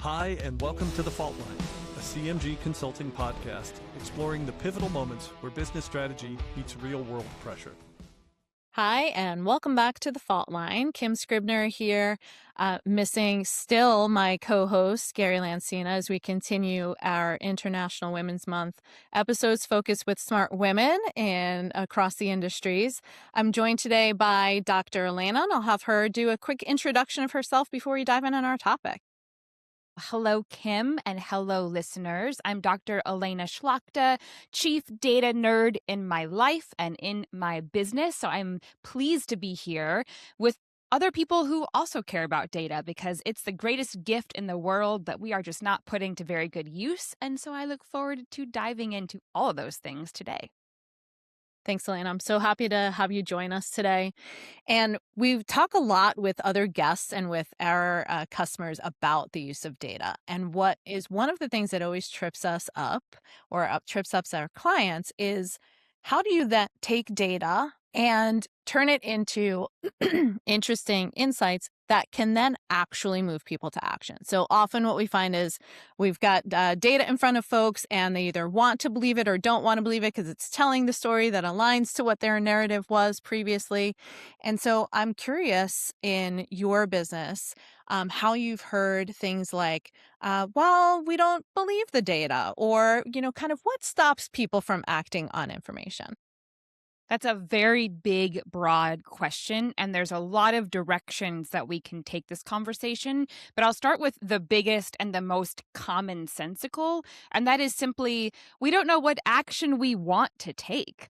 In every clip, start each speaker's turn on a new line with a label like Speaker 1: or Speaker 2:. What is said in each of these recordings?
Speaker 1: Hi, and welcome to The Fault Line, a CMG consulting podcast exploring the pivotal moments where business strategy meets real-world pressure.
Speaker 2: Hi, and welcome back to The Fault Line. Kim Scribner here, missing still my co-host, Gary Lancina, as we continue our International Women's Month episodes focused with smart women and across the industries. I'm joined today by Dr. Alaina, and I'll have her do a quick introduction of herself before we dive in on our topic.
Speaker 3: Hello, Kim, and hello, listeners. I'm Dr. Alaina Szlachta, Chief Data Nerd in my life and in my business. So I'm pleased to be here with other people who also care about data because it's the greatest gift in the world that we are just not putting to very good use. And so I look forward to diving into all of those things today.
Speaker 2: Thanks, Alaina. I'm so happy to have you join us today. And we talk a lot with other guests and with our customers about the use of data. And what is one of the things that always trips us up or trips up our clients is how do you then take data and turn it into interesting insights that can then actually move people to action. So often what we find is we've got data in front of folks and they either want to believe it or don't want to believe it because it's telling the story that aligns to what their narrative was previously. And so I'm curious in your business, how you've heard things like, well, we don't believe the data, or, kind of what stops people from acting on information.
Speaker 3: That's a very big, broad question, and there's a lot of directions that we can take this conversation. But I'll start with the biggest and the most commonsensical, and that is simply we don't know what action we want to take.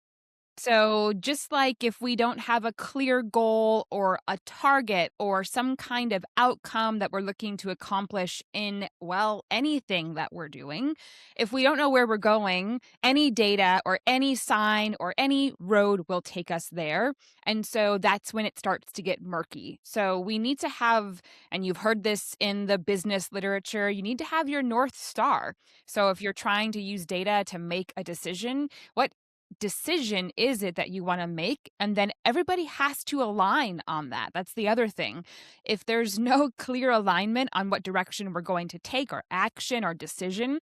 Speaker 3: So just like if we don't have a clear goal or a target or some kind of outcome that we're looking to accomplish in, well, anything that we're doing, if we don't know where we're going, any data or any sign or any road will take us there. And so that's when it starts to get murky. So we need to have, and you've heard this in the business literature, you need to have your North Star. So if you're trying to use data to make a decision, what decision is it that you want to make? And then everybody has to align on that. That's the other thing. If there's no clear alignment on what direction we're going to take or action or decision,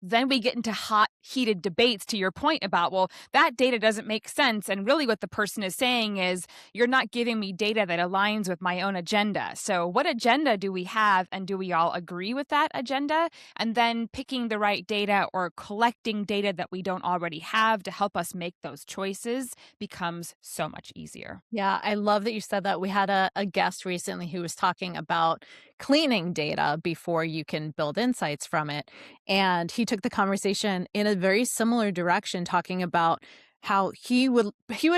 Speaker 3: then we get into hot, heated debates to your point about, well, that data doesn't make sense. And really what the person is saying is, you're not giving me data that aligns with my own agenda. So what agenda do we have? And do we all agree with that agenda? And then picking the right data or collecting data that we don't already have to help us make those choices becomes so much easier.
Speaker 2: Yeah, I love that you said that. We had a guest recently who was talking about cleaning data before you can build insights from it. And he took the conversation in a very similar direction, talking about how he would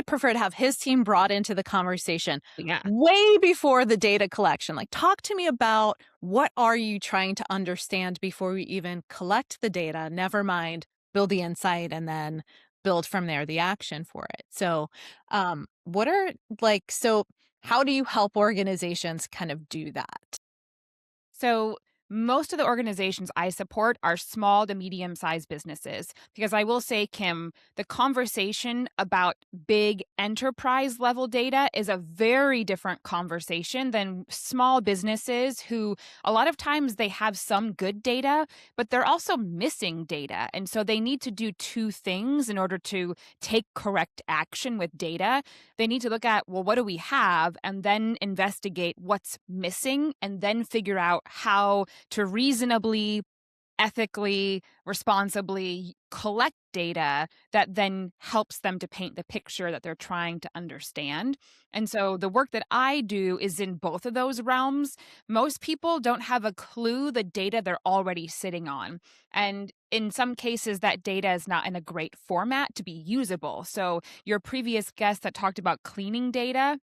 Speaker 2: prefer to have his team brought into the conversation way before the data collection. Like, talk to me about what are you trying to understand before we even collect the data, never mind build the insight and then build from there the action for it. So how do you help organizations kind of do that?
Speaker 3: So most of the organizations I support are small to medium-sized businesses because I will say, Kim, the conversation about big enterprise-level data is a very different conversation than small businesses who a lot of times they have some good data, but they're also missing data. And so they need to do two things in order to take correct action with data. They need to look at, well, what do we have? And then investigate what's missing and then figure out how to reasonably, ethically, responsibly collect data that then helps them to paint the picture that they're trying to understand. And so the work that I do is in both of those realms. Most people don't have a clue the data they're already sitting on. And in some cases, that data is not in a great format to be usable. So your previous guest that talked about cleaning data,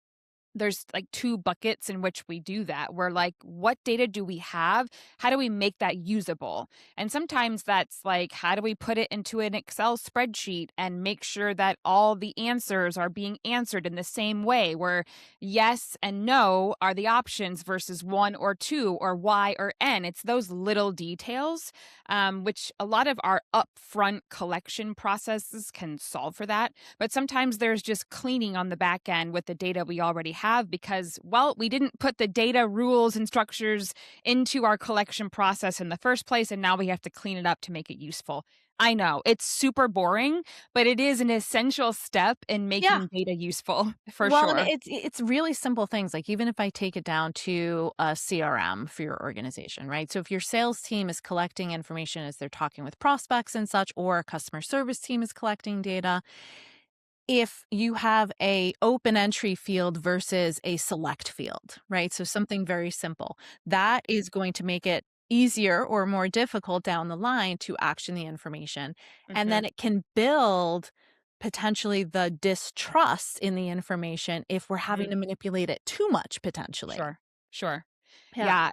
Speaker 3: there's like two buckets in which we do that. We're like, what data do we have? How do we make that usable? And sometimes that's like, how do we put it into an Excel spreadsheet and make sure that all the answers are being answered in the same way, where yes and no are the options versus 1 or 2 or Y or N. It's those little details, which a lot of our upfront collection processes can solve for that. But sometimes there's just cleaning on the back end with the data we already have have because, well, we didn't put the data rules and structures into our collection process in the first place, and now we have to clean it up to make it useful. I know it's super boring, but it is an essential step in
Speaker 2: Yeah.
Speaker 3: making data useful for
Speaker 2: Well, and
Speaker 3: sure.
Speaker 2: it's really simple things, like, even if I take it down to a CRM for your organization, right? So if your sales team is collecting information as they're talking with prospects and such, or a customer service team is collecting data, if you have a open entry field versus a select field, right? So something very simple, that is going to make it easier or more difficult down the line to action the information. And
Speaker 3: Hmm.
Speaker 2: then it can build potentially the distrust in the information if we're having
Speaker 3: Hmm.
Speaker 2: to manipulate it too much, potentially.
Speaker 3: Sure. Sure.
Speaker 2: Yeah.
Speaker 3: Yeah.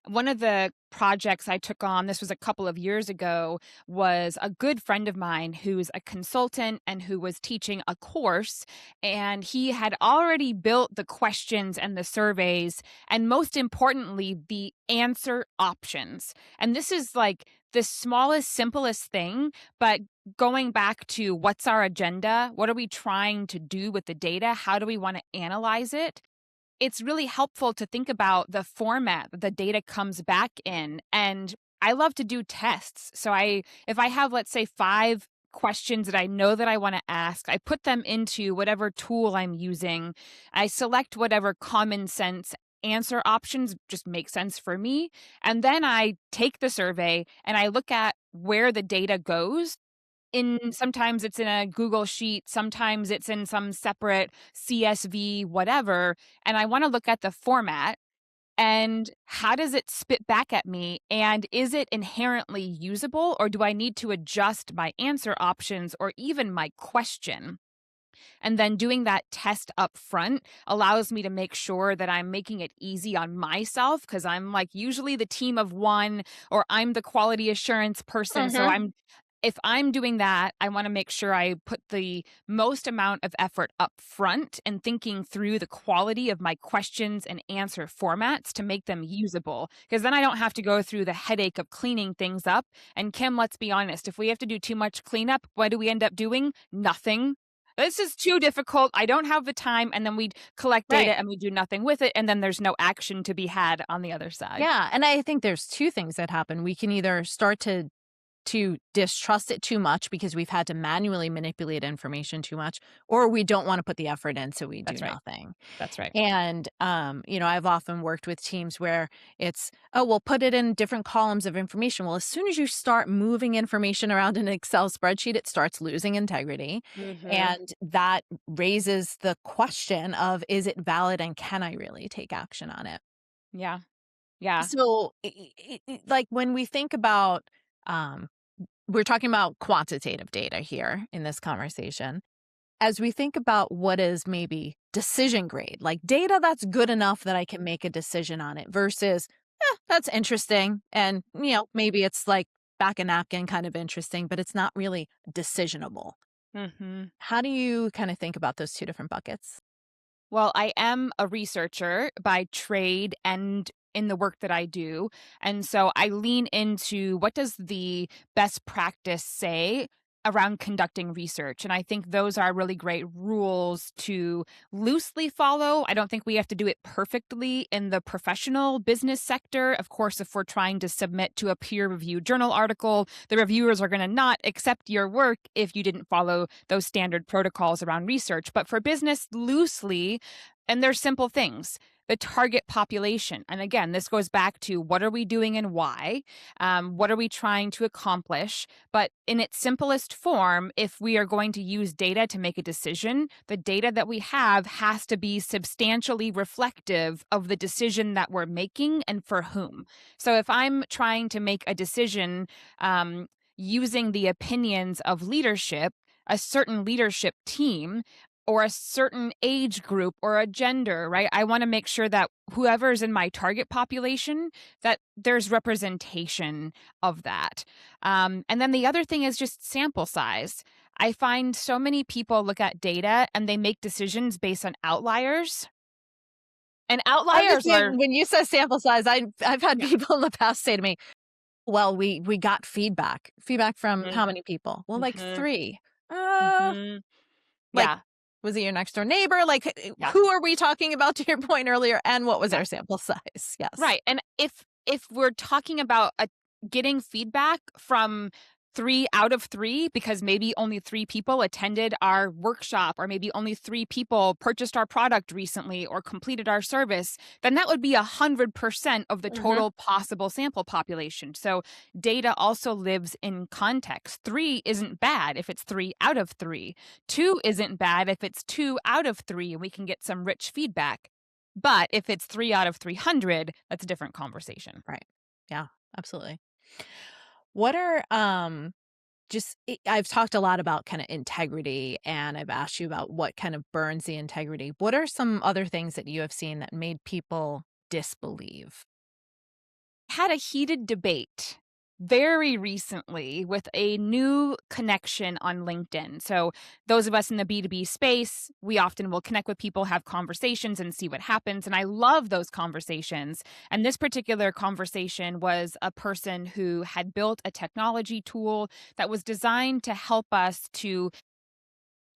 Speaker 3: One of the projects I took on, this was a couple of years ago, was a good friend of mine who's a consultant and who was teaching a course. And he had already built the questions and the surveys, and most importantly, the answer options. And this is like the smallest, simplest thing, but going back to what's our agenda? What are we trying to do with the data? How do we want to analyze it? It's really helpful to think about the format that the data comes back in. And I love to do tests. So if I have, let's say, 5 questions that I know that I want to ask, I put them into whatever tool I'm using. I select whatever common sense answer options just make sense for me. And then I take the survey and I look at where the data goes. Sometimes it's in a Google sheet, sometimes it's in some separate CSV, whatever, and I wanna look at the format and how does it spit back at me, and is it inherently usable, or do I need to adjust my answer options or even my question? And then doing that test up front allows me to make sure that I'm making it easy on myself because I'm like usually the team of one or I'm the quality assurance person. So
Speaker 2: Mhm.
Speaker 3: if I'm doing that, I want to make sure I put the most amount of effort up front and thinking through the quality of my questions and answer formats to make them usable. Because then I don't have to go through the headache of cleaning things up. And Kim, let's be honest, if we have to do too much cleanup, what do we end up doing? Nothing. This is too difficult. I don't have the time. And then we collect
Speaker 2: Right.
Speaker 3: data and we do nothing with it. And then there's no action to be had on the other side.
Speaker 2: Yeah, and I think there's two things that happen. We can either start to distrust it too much because we've had to manually manipulate information too much, or we don't want to put the effort in, so we do
Speaker 3: That's right.
Speaker 2: nothing.
Speaker 3: That's right.
Speaker 2: And I've often worked with teams where it's, oh, we'll put it in different columns of information. Well, as soon as you start moving information around in an Excel spreadsheet, it starts losing integrity.
Speaker 3: Hmm.
Speaker 2: And that raises the question of, is it valid and can I really take action on it?
Speaker 3: Yeah. Yeah.
Speaker 2: So, like, when we think about, um, we're talking about quantitative data here in this conversation. As we think about what is maybe decision grade, like data that's good enough that I can make a decision on it versus, that's interesting. And, maybe it's like back a napkin kind of interesting, but it's not really decisionable.
Speaker 3: Hmm.
Speaker 2: How do you kind of think about those two different buckets?
Speaker 3: Well, I am a researcher by trade and in the work that I do. And so I lean into what does the best practice say around conducting research. And I think those are really great rules to loosely follow. I don't think we have to do it perfectly in the professional business sector. Of course, if we're trying to submit to a peer reviewed journal article, the reviewers are going to not accept your work if you didn't follow those standard protocols around research. But for business, loosely, and they're simple things. The target population. And again, this goes back to what are we doing and why? What are we trying to accomplish? But in its simplest form, if we are going to use data to make a decision, the data that we have has to be substantially reflective of the decision that we're making and for whom. So if I'm trying to make a decision using the opinions of leadership, a certain leadership team, or a certain age group or a gender, right? I want to make sure that whoever's in my target population, that there's representation of that. And then the other thing is just sample size. I find so many people look at data and they make decisions based on outliers. And
Speaker 2: I was just
Speaker 3: outliers are,
Speaker 2: saying, when you said sample size, I've had
Speaker 3: yeah.
Speaker 2: people in the past say to me, well, we got feedback from
Speaker 3: Mm-hmm.
Speaker 2: how many people? Well, like
Speaker 3: Mm-hmm.
Speaker 2: three. Uh,
Speaker 3: Mm-hmm.
Speaker 2: like
Speaker 3: Yeah.
Speaker 2: Was it your next door neighbor? Like,
Speaker 3: Yeah.
Speaker 2: who are we talking about, to your point earlier? And what was
Speaker 3: Yeah.
Speaker 2: our sample size? Yes.
Speaker 3: Right. And if we're talking about getting feedback from 3 out of 3, because maybe only 3 people attended our workshop, or maybe only 3 people purchased our product recently or completed our service, then that would be 100% of the
Speaker 2: Mhm.
Speaker 3: total possible sample population. So data also lives in context. 3 isn't bad if it's 3 out of 3. 2 isn't bad if it's 2 out of 3, and we can get some rich feedback. But if it's 3 out of 300, that's a different conversation.
Speaker 2: Right. Yeah, absolutely. What are I've talked a lot about kind of integrity, and I've asked you about what kind of burns the integrity. What are some other things that you have seen that made people disbelieve?
Speaker 3: Had a heated debate very recently with a new connection on LinkedIn. So, those of us in the B2B space, we often will connect with people, have conversations, and see what happens. And I love those conversations. And this particular conversation was a person who had built a technology tool that was designed to help us to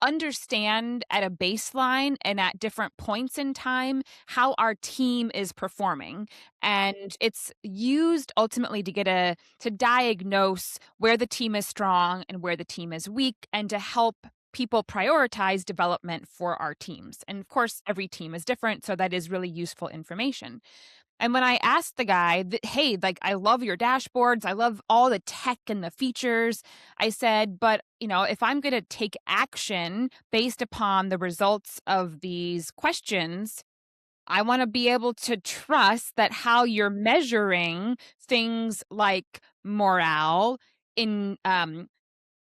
Speaker 3: understand at a baseline and at different points in time how our team is performing, and it's used ultimately to diagnose where the team is strong and where the team is weak, and to help people prioritize development for our teams. And of course, every team is different, so that is really useful information. And when I asked the guy that, hey, like, I love your dashboards, I love all the tech and the features, I said, but, if I'm going to take action based upon the results of these questions, I want to be able to trust that how you're measuring things like morale, in,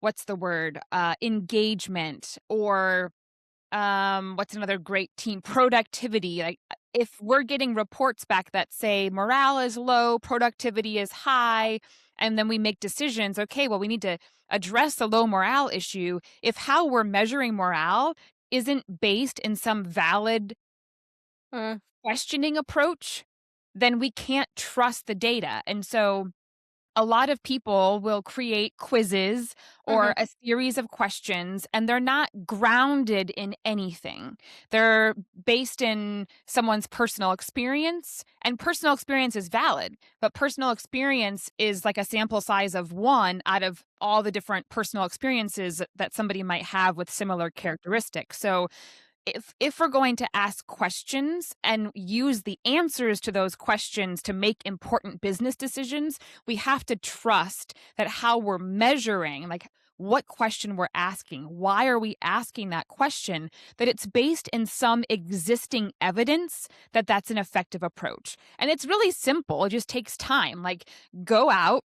Speaker 3: what's the word, engagement, or what's another great team productivity, like, if we're getting reports back that say morale is low, productivity is high, and then we make decisions, okay, well, we need to address the low morale issue. If how we're measuring morale isn't based in some valid
Speaker 2: Mm.
Speaker 3: questioning approach, then we can't trust the data. And so a lot of people will create quizzes or
Speaker 2: Mhm.
Speaker 3: a series of questions, and they're not grounded in anything. They're based in someone's personal experience, and personal experience is valid, but personal experience is like a sample size of 1 out of all the different personal experiences that somebody might have with similar characteristics. So if we're going to ask questions and use the answers to those questions to make important business decisions, we have to trust that how we're measuring, like, what question we're asking, why are we asking that question, that it's based in some existing evidence that that's an effective approach. And it's really simple. It just takes time. Like, go out,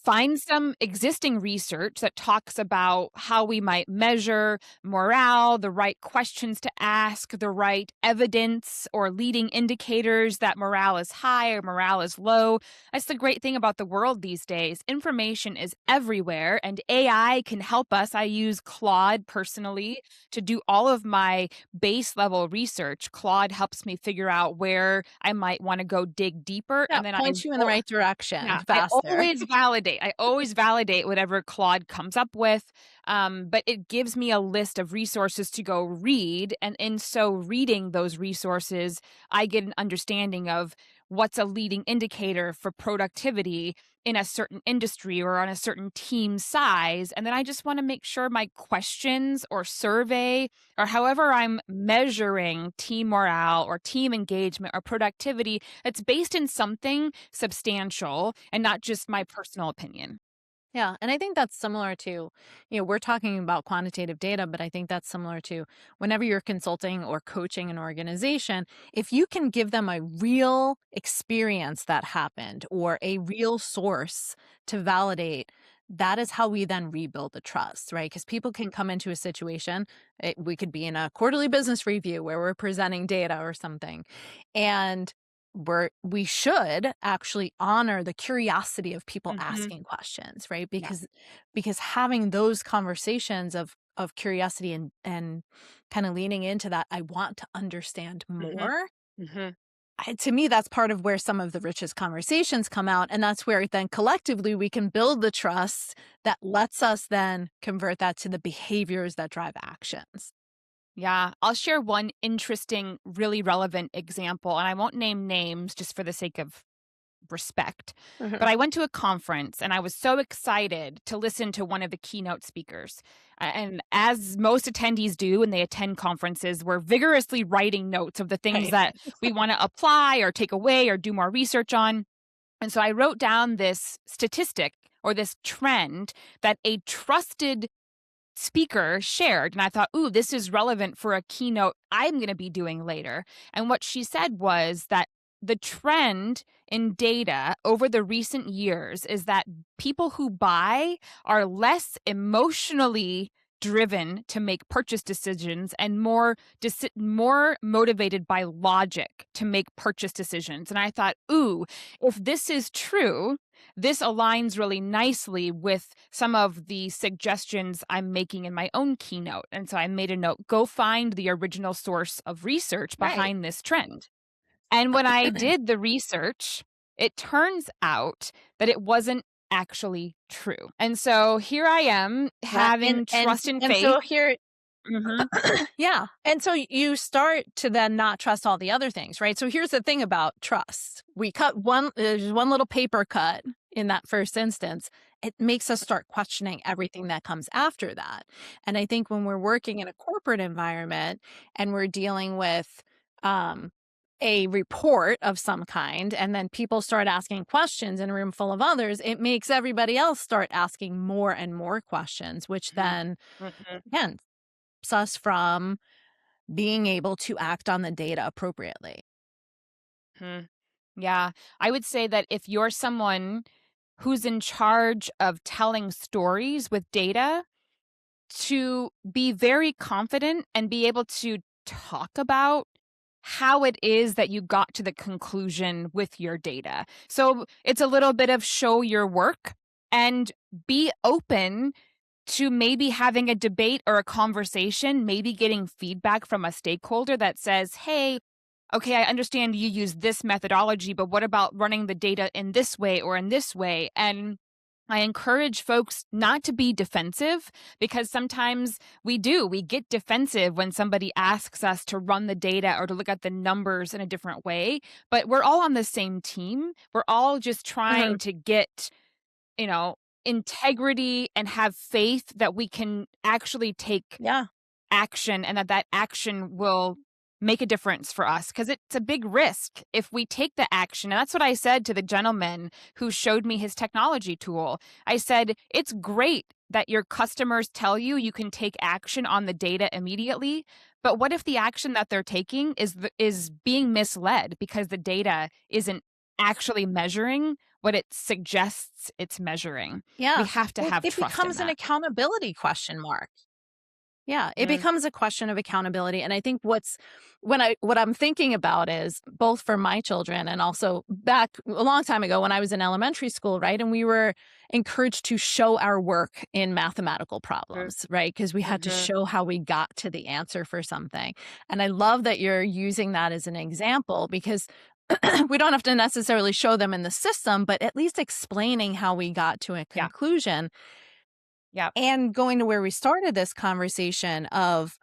Speaker 3: find some existing research that talks about how we might measure morale, the right questions to ask, the right evidence or leading indicators that morale is high or morale is low. That's the great thing about the world these days. Information is everywhere, and AI can help us. I use Claude personally to do all of my base level research. Claude helps me figure out where I might want to go dig deeper,
Speaker 2: Yeah,
Speaker 3: and then
Speaker 2: points you in the right direction
Speaker 3: yeah, I
Speaker 2: faster.
Speaker 3: always validate. I always validate whatever Claude comes up with, but it gives me a list of resources to go read, and in so reading those resources, I get an understanding of what's a leading indicator for productivity in a certain industry or on a certain team size, and then I just wanna make sure my questions or survey or however I'm measuring team morale or team engagement or productivity, it's based in something substantial and not just my personal opinion.
Speaker 2: Yeah, and I think that's similar to, we're talking about quantitative data, but I think that's similar to whenever you're consulting or coaching an organization, if you can give them a real experience that happened or a real source to validate, that is how we then rebuild the trust, right? Because people can come into a situation, we could be in a quarterly business review where we're presenting data or something, and we should actually honor the curiosity of people
Speaker 3: Mhm.
Speaker 2: asking questions, right?
Speaker 3: Yeah.
Speaker 2: Because having those conversations of curiosity and kind of leaning into that, I want to understand
Speaker 3: Mhm.
Speaker 2: more.
Speaker 3: Mhm.
Speaker 2: To me, that's part of where some of the richest conversations come out, and that's where then collectively we can build the trust that lets us then convert that to the behaviors that drive actions.
Speaker 3: Yeah, I'll share one interesting, really relevant example, and I won't name names just for the sake of respect. But
Speaker 2: Mhm.
Speaker 3: I went to a conference and I was so excited to listen to one of the keynote speakers. And as most attendees do when they attend conferences, we're vigorously writing notes of the things
Speaker 2: Right.
Speaker 3: that we want to apply or take away or do more research on. And so I wrote down this statistic or this trend that a trusted speaker shared. And I thought, ooh, this is relevant for a keynote I'm going to be doing later. And what she said was that the trend in data over the recent years is that people who buy are less emotionally driven to make purchase decisions and more motivated by logic to make purchase decisions. And I thought, ooh, if this is true, this aligns really nicely with some of the suggestions I'm making in my own keynote. And so I made a note, go find the original source of research
Speaker 2: Right.
Speaker 3: behind this trend. And when I did the research, it turns out that it wasn't actually true. And so here I am
Speaker 2: Yeah, and
Speaker 3: having
Speaker 2: and
Speaker 3: trust and
Speaker 2: and
Speaker 3: faith.
Speaker 2: so here
Speaker 3: Mhm.
Speaker 2: yeah, and so you start to then not trust all the other things, right? So here's the thing about trust. We cut there's one little paper cut in that first instance. It makes us start questioning everything that comes after that. And I think when we're working in a corporate environment and we're dealing with um, a report of some kind, and then people start asking questions in a room full of others, it makes everybody else start asking more and more questions, which
Speaker 3: Mhm.
Speaker 2: then,
Speaker 3: Mhm.
Speaker 2: again, stops us from being able to act on the data appropriately.
Speaker 3: Mhm. Yeah, I would say that if you're someone who's in charge of telling stories with data, to be very confident and be able to talk about how it is that you got to the conclusion with your data. So it's a little bit of show your work and be open to maybe having a debate or a conversation, maybe getting feedback from a stakeholder that says, hey, okay, I understand you use this methodology, but what about running the data in this way or in this way? And I encourage folks not to be defensive because sometimes we get defensive when somebody asks us to run the data or to look at the numbers in a different way. But we're all on the same team. We're all just
Speaker 2: Mhm.
Speaker 3: trying to get, you know, integrity and have faith that we can actually take
Speaker 2: Yeah.
Speaker 3: action and that that action will make a difference for us because it's a big risk if we take the action. And that's what I said to the gentleman who showed me his technology tool. I said, it's great that your customers tell you you can take action on the data immediately, but what if the action that they're taking is being misled because the data isn't actually measuring what it suggests it's measuring? We
Speaker 2: Yeah.
Speaker 3: have to
Speaker 2: It
Speaker 3: have
Speaker 2: it
Speaker 3: trust in
Speaker 2: becomes an
Speaker 3: that.
Speaker 2: accountability question mark. Yeah, it
Speaker 3: Mm,
Speaker 2: becomes a question of accountability, and I think what I'm thinking about is both for my children and also back a long time ago when I was in elementary school, right? And we were encouraged to show our work in mathematical
Speaker 3: mm,
Speaker 2: problems, right? Because we had to
Speaker 3: mhm.
Speaker 2: show how we got to the answer for something. And I love that you're using that as an example because we don't have to necessarily show them in the system, but at least explaining how we got to a
Speaker 3: Yeah.
Speaker 2: conclusion
Speaker 3: Yeah.
Speaker 2: and going to where we started this conversation of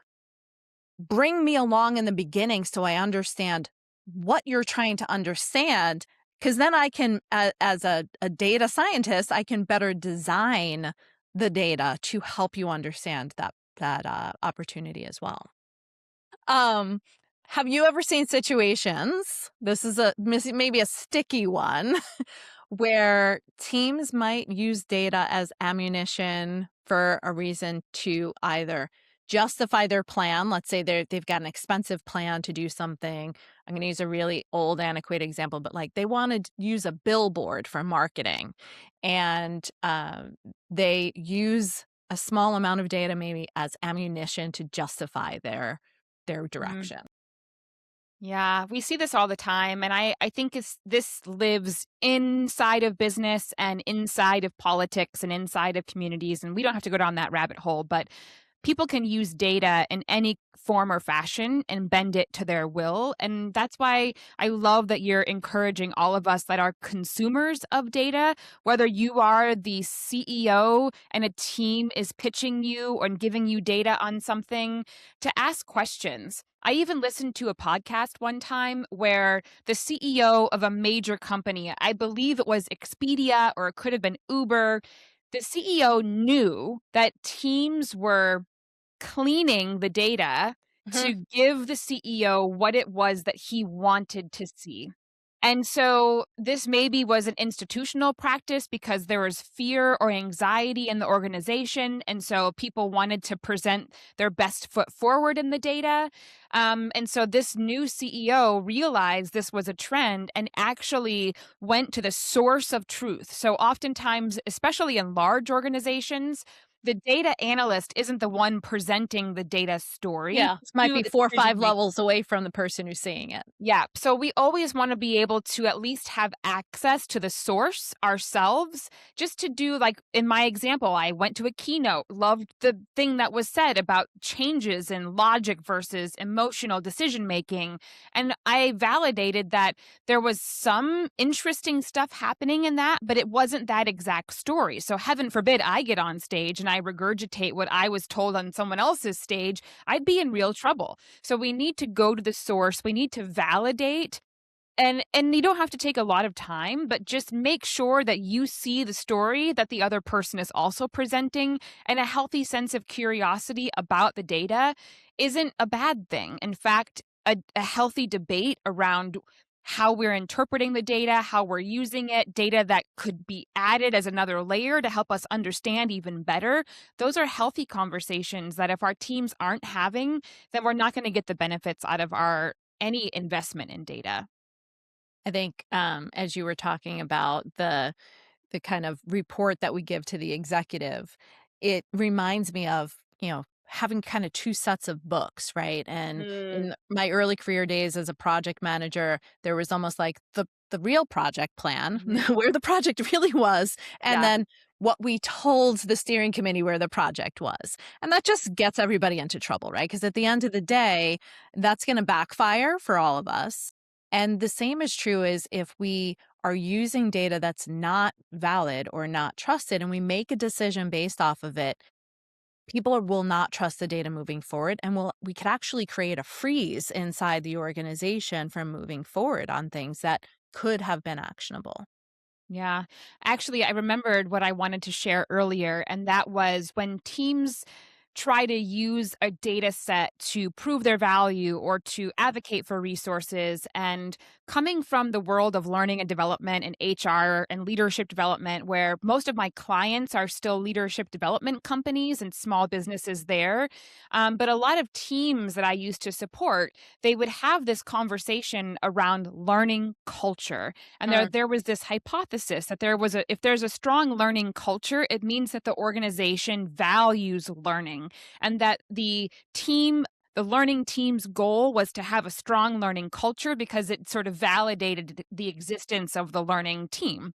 Speaker 2: bring me along in the beginning so I understand what you're trying to understand. Because then I can, as a data scientist, I can better design the data to help you understand that opportunity as well. Um, have you ever seen situations? This is maybe a sticky one where teams might use data as ammunition for a reason to either justify their plan. Let's say they've got an expensive plan to do something. I'm going to use a really old, antiquated example, but like they want to use a billboard for marketing, and they use a small amount of data maybe as ammunition to justify their
Speaker 3: Mm.
Speaker 2: direction.
Speaker 3: Yeah, we see this all the time. And I think this lives inside of business and inside of politics and inside of communities. And we don't have to go down that rabbit hole, but people can use data in any form or fashion and bend it to their will. And that's why I love that you're encouraging all of us that are consumers of data, whether you are the CEO and a team is pitching you or giving you data on something, to ask questions. I even listened to a podcast one time where the CEO of a major company, I believe it was Expedia or it could have been Uber, the CEO knew that teams were cleaning the data
Speaker 2: Mhm.
Speaker 3: to give the CEO what it was that he wanted to see. And so this maybe was an institutional practice because there was fear or anxiety in the organization. And so people wanted to present their best foot forward in the data. And so this new CEO realized this was a trend and actually went to the source of truth. So oftentimes, especially in large organizations, the data analyst isn't the one presenting the data story
Speaker 2: Yeah, this might
Speaker 3: to
Speaker 2: be
Speaker 3: the
Speaker 2: 4 or
Speaker 3: decision
Speaker 2: 5
Speaker 3: maker.
Speaker 2: levels away from the person who's seeing it.
Speaker 3: Yeah. So we always want to be able to at least have access to the source ourselves, just to do, like in my example, I went to a keynote, loved the thing that was said about changes in logic versus emotional decision making. And I validated that there was some interesting stuff happening in that, but it wasn't that exact story. So heaven forbid I get on stage and I regurgitate what I was told on someone else's stage, I'd be in real trouble. So we need to go to the source. We need to validate, and you don't have to take a lot of time, but just make sure that you see the story that the other person is also presenting, and a healthy sense of curiosity about the data isn't a bad thing. In fact, a healthy debate around how we're interpreting the data, how we're using it, data that could be added as another layer to help us understand even better. Those are healthy conversations that if our teams aren't having, then we're not going to get the benefits out of our any investment in data.
Speaker 2: I think, as you were talking about the kind of report that we give to the executive, it reminds me of, having kind of 2 sets of books, right? And
Speaker 3: Mm,
Speaker 2: in my early career days as a project manager, there was almost like the real project plan,
Speaker 3: mhm.
Speaker 2: where the project really was, and
Speaker 3: Yeah.
Speaker 2: then what we told the steering committee where the project was. And that just gets everybody into trouble, right? Because at the end of the day, that's gonna backfire for all of us. And the same is true as if we are using data that's not valid or not trusted, and we make a decision based off of it, people will not trust the data moving forward, and we could actually create a freeze inside the organization from moving forward on things that could have been actionable.
Speaker 3: Yeah. Actually, I remembered what I wanted to share earlier, and that was when teams try to use a data set to prove their value or to advocate for resources. And coming from the world of learning and development and HR and leadership development, where most of my clients are still leadership development companies and small businesses there. But a lot of teams that I used to support, they would have this conversation around learning culture. And
Speaker 2: Mm,
Speaker 3: there was this hypothesis that if there's a strong learning culture, it means that the organization values learning, and that the learning team's goal was to have a strong learning culture because it sort of validated the existence of the learning team.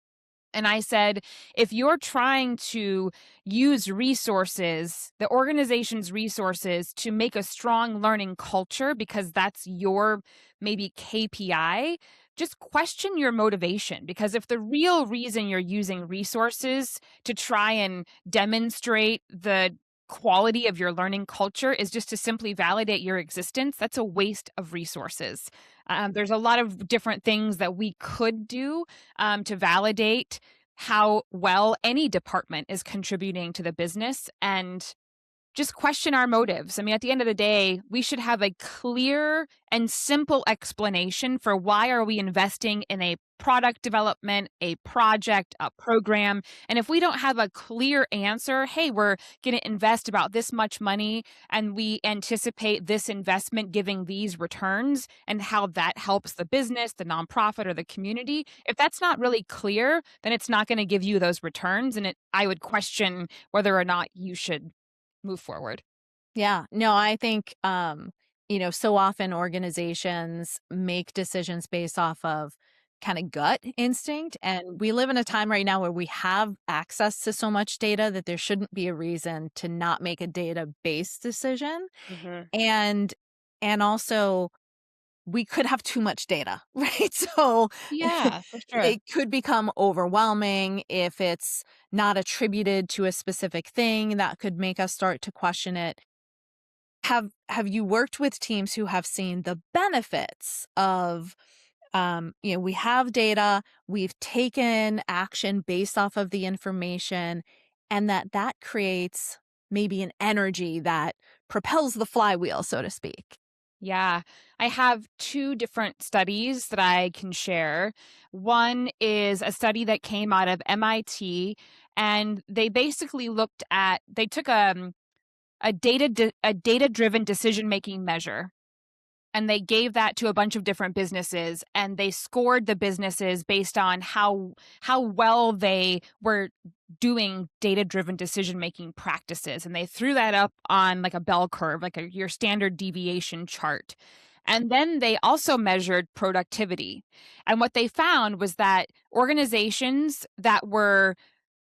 Speaker 3: And I said, if you're trying to use resources, the organization's resources, to make a strong learning culture because that's your maybe KPI, just question your motivation. Because if the real reason you're using resources to try and demonstrate the quality of your learning culture is just to simply validate your existence, that's a waste of resources. There's a lot of different things that we could do to validate how well any department is contributing to the business, and just question our motives. I mean, at the end of the day, we should have a clear and simple explanation for why are we investing in a product development, a project, a program. And if we don't have a clear answer, hey, we're going to invest about this much money and we anticipate this investment giving these returns and how that helps the business, the nonprofit, or the community. If that's not really clear, then it's not going to give you those returns. And I would question whether or not you should move forward.
Speaker 2: yeah. No, I think, so often organizations make decisions based off of kind of gut instinct. And we live in a time right now where we have access to so much data that there shouldn't be a reason to not make a data-based decision.
Speaker 3: Mhm.
Speaker 2: And also we could have too much data, right? So
Speaker 3: Yeah, for sure.
Speaker 2: it could become overwhelming if it's not attributed to a specific thing that could make us start to question it. Have you worked with teams who have seen the benefits of we have data, we've taken action based off of the information, and that creates maybe an energy that propels the flywheel, so to speak?
Speaker 3: Yeah, I have two different studies that I can share. One is a study that came out of MIT, and they basically they took a data-driven decision-making measure, and they gave that to a bunch of different businesses, and they scored the businesses based on how well they were doing data-driven decision-making practices, and they threw that up on like a bell curve, like your standard deviation chart. And then they also measured productivity. And what they found was that organizations that were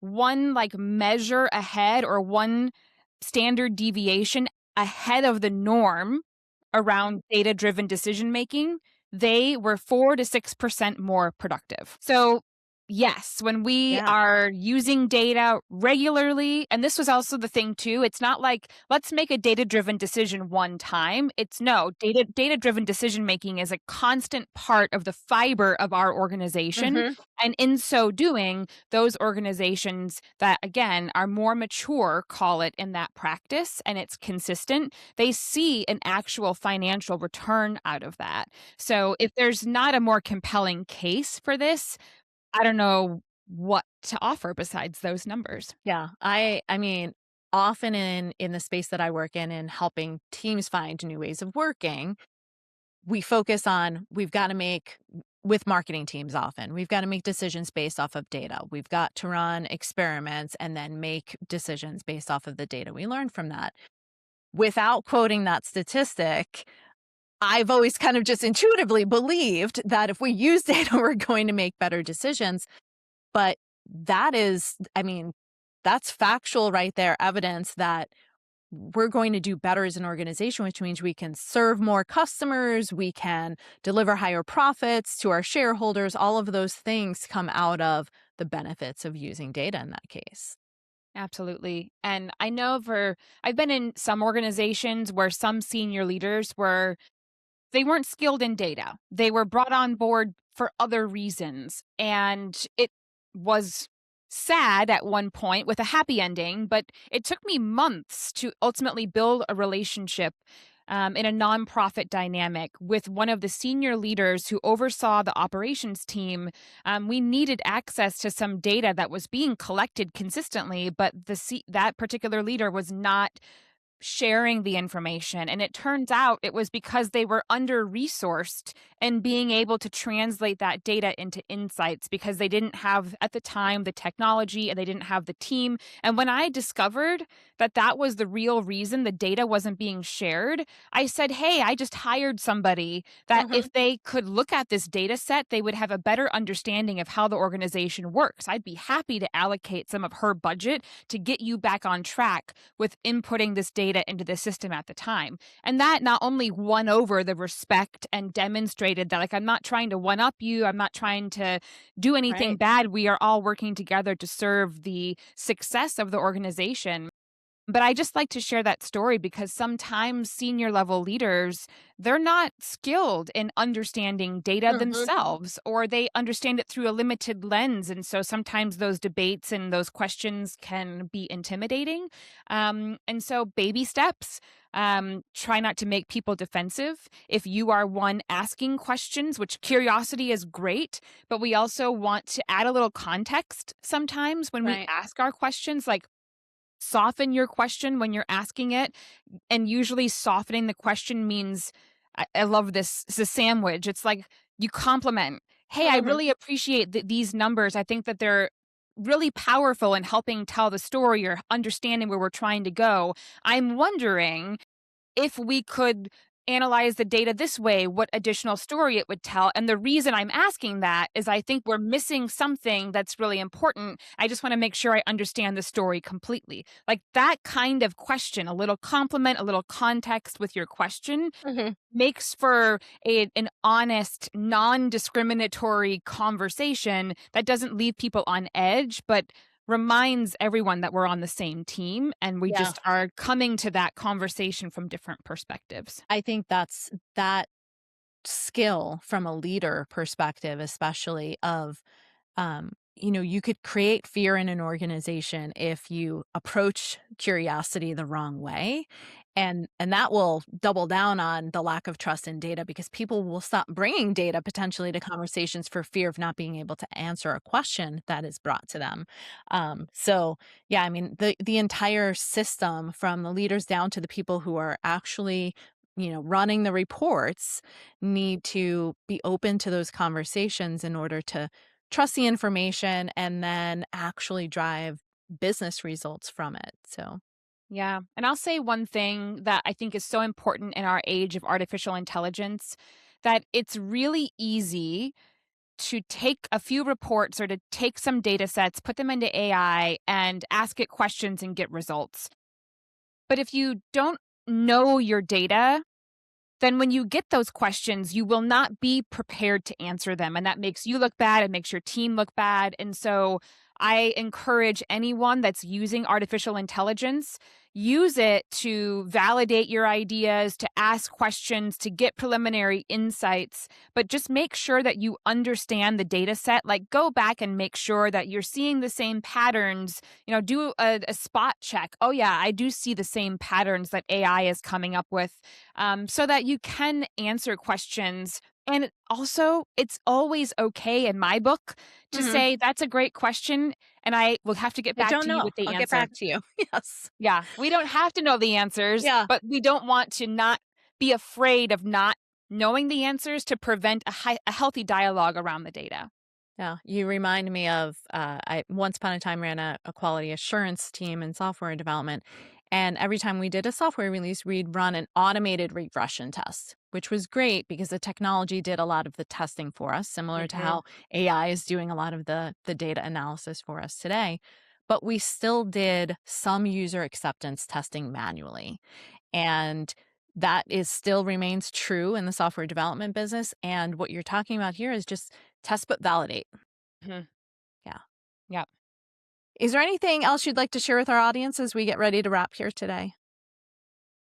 Speaker 3: one like measure ahead or one standard deviation ahead of the norm around data driven decision making, they were 4 to 6% more productive. So, yes, when we
Speaker 2: Yeah.
Speaker 3: are using data regularly, and this was also the thing too, it's not like let's make a data driven decision one time. It's no, data driven decision making is a constant part of the fiber of our organization.
Speaker 2: Hmm.
Speaker 3: And in so doing, those organizations that again are more mature call it in that practice and it's consistent, they see an actual financial return out of that. So if there's not a more compelling case for this, I don't know what to offer besides those numbers.
Speaker 2: Yeah. I mean, often in the space that I work in helping teams find new ways of working, we focus on we've got to make with marketing teams often we've got to make decisions based off of data. We've got to run experiments and then make decisions based off of the data we learn from that. Without quoting that statistic, I've always kind of just intuitively believed that if we use data, we're going to make better decisions. But that is, I mean, that's factual right there, evidence that we're going to do better as an organization, which means we can serve more customers, we can deliver higher profits to our shareholders. All of those things come out of the benefits of using data in that case.
Speaker 3: Absolutely. And I know I've been in some organizations where some senior leaders they weren't skilled in data. They were brought on board for other reasons. And it was sad at one point with a happy ending, but it took me months to ultimately build a relationship in a nonprofit dynamic with one of the senior leaders who oversaw the operations team. We needed access to some data that was being collected consistently, but that particular leader was not sharing the information. And it turns out it was because they were under resourced and being able to translate that data into insights because they didn't have at the time the technology and they didn't have the team. And when I discovered that that was the real reason the data wasn't being shared, I said, hey, I just hired somebody that
Speaker 2: Mhm.
Speaker 3: if they could look at this data set, they would have a better understanding of how the organization works. I'd be happy to allocate some of her budget to get you back on track with inputting this data into the system at the time. And that not only won over the respect and demonstrated that, like, I'm not trying to one up you, I'm not trying to do anything
Speaker 2: Right.
Speaker 3: bad. We are all working together to serve the success of the organization. But I just like to share that story because sometimes senior level leaders, they're not skilled in understanding data
Speaker 2: Mhm.
Speaker 3: themselves, or they understand it through a limited lens. And so sometimes those debates and those questions can be intimidating. And so baby steps. Try not to make people defensive. If you are one asking questions, which curiosity is great, but we also want to add a little context sometimes when we
Speaker 2: Right.
Speaker 3: ask our questions, like soften your question when you're asking it. And usually softening the question means, I love this. It's a sandwich. It's like you compliment. Hey, I
Speaker 2: Mhm.
Speaker 3: really appreciate these numbers. I think that they're really powerful in helping tell the story or understanding where we're trying to go. I'm wondering if we could analyze the data this way, what additional story it would tell. And the reason I'm asking that is I think we're missing something that's really important. I just want to make sure I understand the story completely. Like that kind of question, a little compliment, a little context with your question makes for an honest, non-discriminatory conversation that doesn't leave people on edge, but reminds everyone that we're on the same team and we just are coming to that conversation from different perspectives.
Speaker 2: I think that's that skill from a leader perspective, especially of, you could create fear in an organization if you approach curiosity the wrong way. And that will double down on the lack of trust in data because people will stop bringing data potentially to conversations for fear of not being able to answer a question that is brought to them. The entire system from the leaders down to the people who are actually running the reports need to be open to those conversations in order to trust the information and then actually drive business results from it. So,
Speaker 3: yeah. And I'll say one thing that I think is so important in our age of artificial intelligence, that it's really easy to take a few reports or to take some data sets, put them into AI and ask it questions and get results. But if you don't know your data, then when you get those questions, you will not be prepared to answer them. And that makes you look bad. It makes your team look bad. And so I encourage anyone that's using artificial intelligence, use it to validate your ideas, to ask questions, to get preliminary insights, but just make sure that you understand the data set. Like go back and make sure that you're seeing the same patterns, do a spot check. Oh yeah, I do see the same patterns that AI is coming up with, so that you can answer questions. And also, it's always okay in my book to say, that's a great question, and I will have to get back to you with the answer.
Speaker 2: I'll get back to you. Yes.
Speaker 3: Yeah, we don't have to know the answers,
Speaker 2: Yeah.
Speaker 3: but we don't want to not be afraid of not knowing the answers to prevent a healthy dialogue around the data.
Speaker 2: Yeah, you remind me of, I once upon a time ran a quality assurance team in software development. And every time we did a software release, we'd run an automated regression test, which was great because the technology did a lot of the testing for us, similar to how AI is doing a lot of the data analysis for us today. But we still did some user acceptance testing manually. And that is still remains true in the software development business. And what you're talking about here is just test but validate.
Speaker 3: Yeah.
Speaker 2: Yeah. Is there anything else you'd like to share with our audience as we get ready to wrap here today?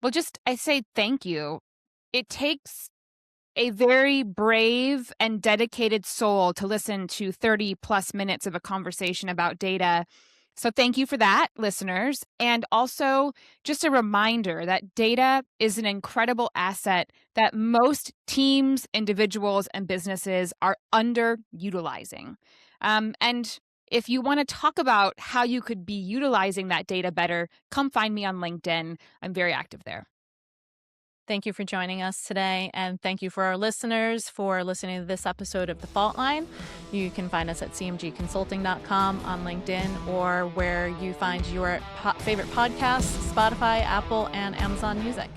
Speaker 3: Well, I say thank you. It takes a very brave and dedicated soul to listen to 30 plus minutes of a conversation about data. So thank you for that, listeners. And also just a reminder that data is an incredible asset that most teams, individuals, and businesses are underutilizing. And if you want to talk about how you could be utilizing that data better, come find me on LinkedIn. I'm very active there.
Speaker 2: Thank you for joining us today. And thank you for our listeners for listening to this episode of The Fault Line. You can find us at cmgconsulting.com, on LinkedIn, or where you find your favorite podcasts, Spotify, Apple, and Amazon Music.